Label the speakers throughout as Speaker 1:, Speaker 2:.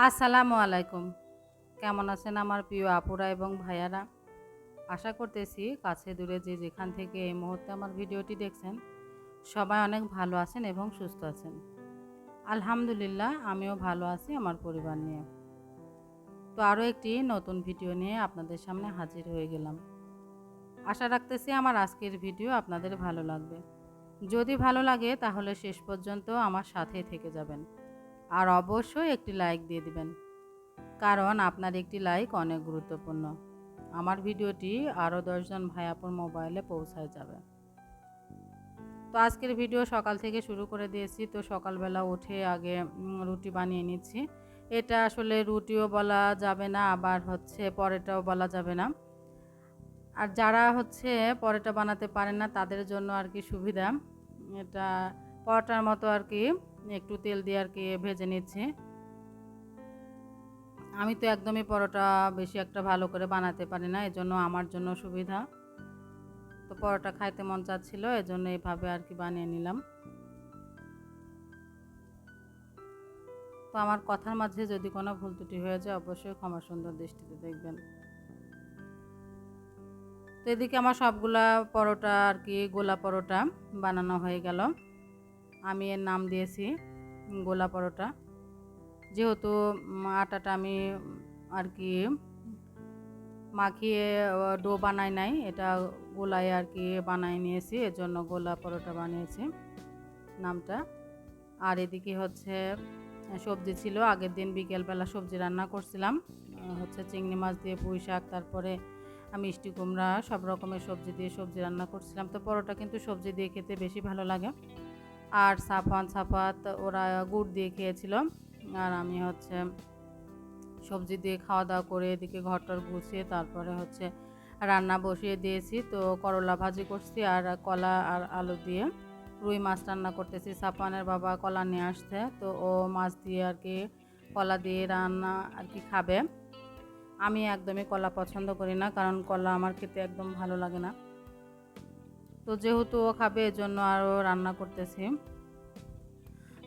Speaker 1: আসসালামু আলাইকুম। কেমন আছেন আমার প্রিয় আপুরা এবং ভাইয়ারা? আশা করতেছি কাছে দূরে যে যেখান থেকে এই মুহূর্তে আমার ভিডিওটি দেখছেন সবাই অনেক ভালো আছেন এবং সুস্থ আছেন। আলহামদুলিল্লাহ আমিও ভালো আছি আমার পরিবার নিয়ে। তো আরও একটি নতুন ভিডিও নিয়ে আপনাদের সামনে হাজির হয়ে গেলাম। আশা রাখতেছি আমার আজকের ভিডিও আপনাদের ভালো লাগবে। যদি ভালো লাগে তাহলে শেষ পর্যন্ত আমার সাথেই থেকে যাবেন। আর অবশ্যই একটি লাইক দিয়ে দিবেন, কারণ আপনার একটি লাইক অনেক গুরুত্বপূর্ণ। আমার ভিডিওটি আরও 10 জন ভাইয়াপুর মোবাইলে পৌঁছায় যাবে। তো আজকের ভিডিও সকাল থেকে শুরু করে দিয়েছি। তো সকালবেলা উঠে আগে রুটি বানিয়ে নিচ্ছি। এটা আসলে রুটিও বলা যাবে না, আবার পরোটাও বলা যাবে না। আর যারা পরোটা বানাতে পারেন না তাদের জন্য আর কি সুবিধা, এটা পরোটার মতো আর কি একটু তেল দিয়ে আর কি ভেজে নিচ্ছি। আমি তো একদমই পরোটা বেশি একটা ভালো করে বানাতে পারি না, এজন্য আমার জন্য সুবিধা। তো পরোটা খাইতে মন চাচ্ছিল, এজন্য এইভাবে আর কি বানিয়ে নিলাম। তো আমার কথার মাঝে যদি কোনো ভুল ত্রুটি হয়ে যায় অবশ্যই ক্ষমা সুন্দর দৃষ্টিতে দেখবেন। তো এদিকে আমার সবগুলা পরোটা আর কি গোলা পরোটা বানানো হয়ে গেল। আমি এর নাম দিয়েছি গোলা পরোটা, যেহেতু আটাটা আমি আর কি মাখিয়ে ডো বানাই নাই, এটা গোলায় আর কি বানাই নিয়েছি, এজন্য গোলা পরোটা বানিয়েছি নামটা। আর এদিকে সবজি ছিল, আগের দিন বিকেলবেলা সবজি রান্না করছিলাম, চিংড়ি মাছ দিয়ে পুঁই শাক, তারপরে মিষ্টি কুমড়া, সব রকমের সবজি দিয়ে সবজি রান্না করছিলাম। তো পরোটা কিন্তু সবজি দিয়ে খেতে বেশি ভালো লাগে। আর সাফাত ওরা গুড় দিয়ে খেয়েছিল, আর আমি সবজি দিয়ে খাওয়া দাওয়া করে এদিকে ঘরটার গুছিয়ে তারপরে রান্না বসিয়ে দিয়েছি। তো করলা ভাজি করছি, আর কলা আর আলু দিয়ে রুই মাছ রান্না করতেছি। সাফানের বাবা কলা নিয়ে আসছে, তো ও মাছ দিয়ে আর কি কলা দিয়ে রান্না আর কি খাবে। আমি একদমই কলা পছন্দ করি না, কারণ কলা আমার খেতে একদম ভালো লাগে না। তো যেহেতু ও খাবে এজন্য আরও রান্না করতেছি।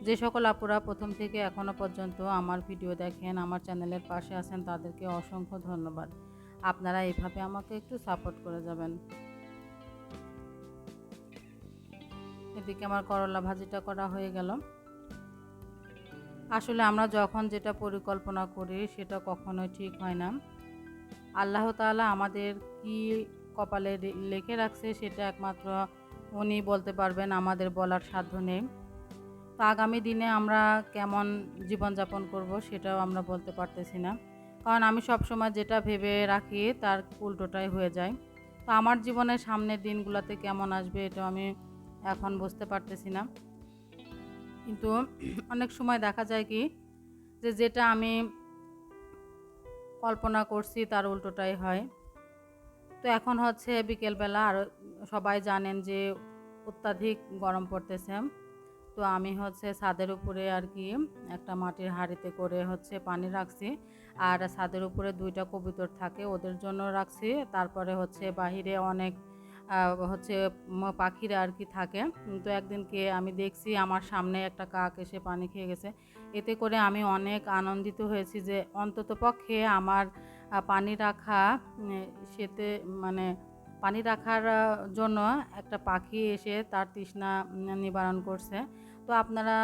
Speaker 1: যে সকল আপুরা প্রথম থেকে এখনও পর্যন্ত আমার ভিডিও দেখেন, আমার চ্যানেলের পাশে আছেন, তাদেরকে অসংখ্য ধন্যবাদ। আপনারা এইভাবে আমাকে একটু সাপোর্ট করে যাবেন। এদিকে আমার করলা ভাজিটা করা হয়ে গেল। আসলে আমরা যখন যেটা পরিকল্পনা করি সেটা কখনোই ঠিক হয় না। আল্লাহ তাআলা আমাদের কি কপালে লিখে রাখছে সেটা একমাত্র উনি বলতে পারবেন, আমাদের বলার সাধ্য নেই। তো আগামী দিনে আমরা কেমন জীবনযাপন করব সেটাও আমরা বলতে পারতেছি না, কারণ আমি সবসময় যেটা ভেবে রাখি তার উল্টোটাই হয়ে যায়। তো আমার জীবনের সামনের দিনগুলোতে কেমন আসবে এটা আমি এখন বুঝতে পারতেছি না। কিন্তু অনেক সময় দেখা যায় কি, যেটা আমি কল্পনা করছি তার উল্টোটাই হয়। তো এখন বিকেলবেলা, আর সবাই জানেন যে অত্যাধিক গরম পড়তেছে। তো আমি ছাদের উপরে আর কি একটা মাটির হাঁড়িতে করে পানি রাখছি, আর ছাদের উপরে 2টা কবুতর থাকে, ওদের জন্য রাখছি। তারপরে বাহিরে অনেক পাখিরা আর কি থাকে। তো একদিনকে আমি দেখছি আমার সামনে একটা কাক এসে পানি খেয়ে গেছে। এতে করে আমি অনেক আনন্দিত হয়েছি যে অন্তত পক্ষে আমার পানি রাখা সেতে মানে পানি রাখার জন্য একটা পাখি এসে তার তৃষ্ণা নিবারণ করছে। তো আপনারা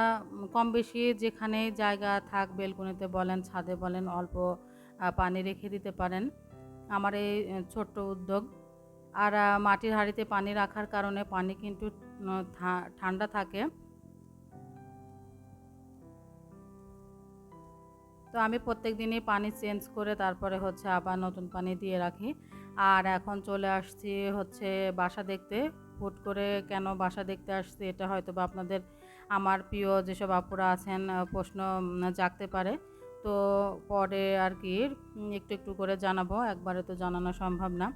Speaker 1: কম বেশি যেখানে জায়গা থাক, বেলকনিতে বলেন, ছাদে বলেন, অল্প পানি রেখে দিতে পারেন। আমার এই ছোট্ট উদ্যোগ। আর মাটির হাঁড়িতে পানি রাখার কারণে পানি কিন্তু ঠান্ডা থাকে। তো আমি প্রত্যেক দিনই পানি চেঞ্জ করে তারপরে আবার নতুন পানি দিয়ে রাখি। আর এখন চলে আসছি বাসা দেখতে। হুট করে কেন বাসা দেখতে আসছি এটা হয়তো বা আপনাদের, আমার প্রিয় যেসব আপুরা আছেন, প্রশ্ন জাগতে পারে। তো পরে আর কি একটু একটু করে জানাবো, একবারে তো জানানো সম্ভব না।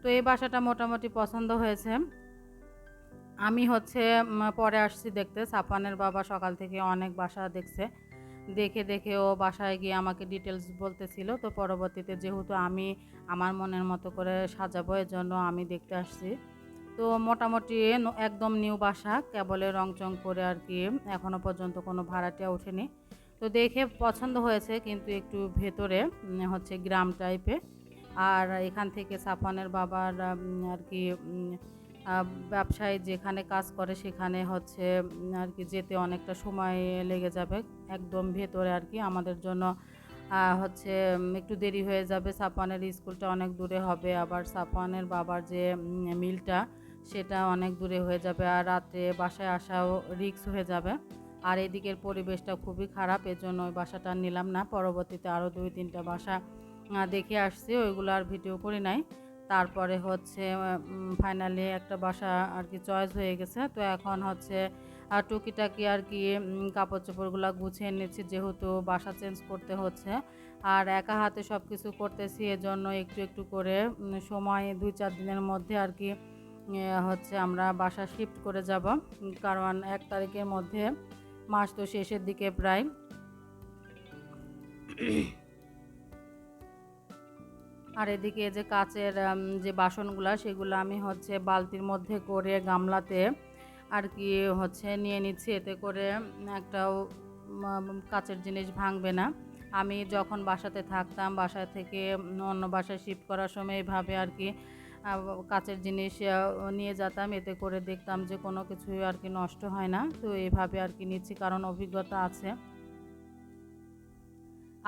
Speaker 1: তো এই বাসাটা মোটামুটি পছন্দ হয়েছে। আমি পরে আসছি দেখতে। সাফানের বাবা সকাল থেকে অনেক বাসা দেখছে, দেখে ও বাসায় গিয়ে আমাকে ডিটেলস বলতেছিল। তো পরবর্তীতে যেহেতু আমি আমার মনের মতো করে সাজাবো, এজন্য আমি দেখতে আসছি। তো মোটামুটি একদম নিউ বাসা, কেবলে রং-চং করে আর কি, এখনও পর্যন্ত কোনো ভাড়াটিয়া ওঠেনি। তো দেখে পছন্দ হয়েছে, কিন্তু একটু ভেতরে হচ্ছে গ্রাম টাইপে। আর এখান থেকে সাফওয়ানের বাবার আর কি ব্যবসায় যেখানে কাজ করে সেখানে হচ্ছে আর কি যেতে অনেকটা সময় লেগে যাবে। একদম ভেতরে আর কি আমাদের জন্য হচ্ছে একটু দেরি হয়ে যাবে। সাফওয়ানের স্কুলটা অনেক দূরে হবে, আবার সাফওয়ানের বাবার যে মিলটা সেটা অনেক দূরে হয়ে যাবে, আর রাত্রে বাসায় আসাও রিস্ক হয়ে যাবে। আর এদিকের পরিবেশটা খুবই খারাপ, এজন্য ওই বাসাটা নিলাম না। পরবর্তীতে আরও 2-3টা বাসা দেখে আসছি, ওইগুলো আর ভিডিও করি নাই। তারপরে হচ্ছে ফাইনালি একটা বাসা আর কি চয়েস হয়ে গেছে। তো এখন হচ্ছে টুকিটাকি আর কি কাপড় চোপড়গুলো গুছিয়ে নিচ্ছি, যেহেতু বাসা চেঞ্জ করতে হচ্ছে। আর একা হাতে সব কিছু করতেছি, এজন্য একটু একটু করে সময় 2-4 দিনের মধ্যে আর কি হচ্ছে আমরা বাসা শিফট করে যাব। কারণ 1 তারিখের মধ্যে, মাস তো শেষের দিকে প্রায়। আর এদিকে যে কাচের যে বাসনগুলা সেগুলো আমি হচ্ছে বালতির মধ্যে করে গামলাতে আর কি হচ্ছে নিয়ে নিচ্ছি, এতে করে একটাও কাচের জিনিস ভাঙবে না। আমি যখন বাসাতে থাকতাম, বাসা থেকে অন্য বাসায় শিফট করার সময় এভাবে আর কি কাচের জিনিস নিয়ে যেতাম, এতে করে দেখতাম যে কোনো কিছুই আর কি নষ্ট হয় না। তো এভাবে আর কি নিচ্ছি, কারণ অভিজ্ঞতা আছে।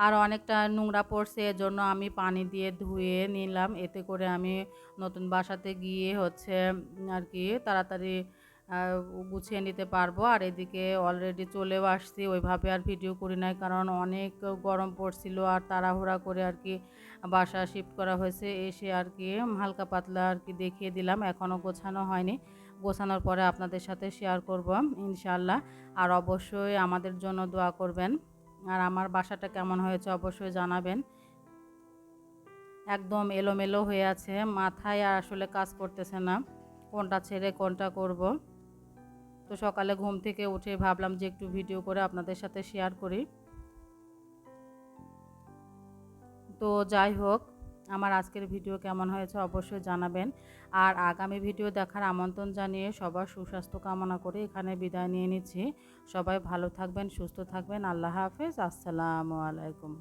Speaker 1: আর অনেকটা নোংরা পড়ছে, এজন্য আমি পানি দিয়ে ধুয়ে নিলাম, এতে করে আমি নতুন বাসাতে গিয়ে হচ্ছে আর কি তাড়াতাড়ি গুছিয়ে নিতে পারবো। আর এদিকে অলরেডি চলেও আসছি, ওইভাবে আর ভিডিও করি নাই, কারণ অনেক গরম পড়ছিল আর তাড়াহুড়া করে আর কি বাসা শিফট করা হয়েছে। এসে আর কি হালকা পাতলা আর কি দেখিয়ে দিলাম, এখনও গোছানো হয়নি। গোছানোর পরে আপনাদের সাথে শেয়ার করব ইনশাআল্লাহ। আর অবশ্যই আমাদের জন্য দোয়া করবেন। আর আমার বাসাটা কেমন হয়েছে অবশ্যই জানাবেন। একদম এলোমেলো হয়ে আছে, মাথায় আর আসলে কাজ করতেছে না কোনটা ছেড়ে কোনটা করব। তো সকালে ঘুম থেকে উঠে ভাবলাম যে একটু ভিডিও করে আপনাদের সাথে শেয়ার করি। তো যাই হোক, আমার আজকের ভিডিও কেমন হয়েছে অবশ্যই জানাবেন। আর আগামী ভিডিও দেখার আমন্ত্রণ জানিয়ে সবার সুস্বাস্থ্য কামনা করে এখানে বিদায় নিয়ে নিচ্ছি। সবাই ভালো থাকবেন, সুস্থ থাকবেন। আল্লাহ হাফেজ। আসসালামু আলাইকুম।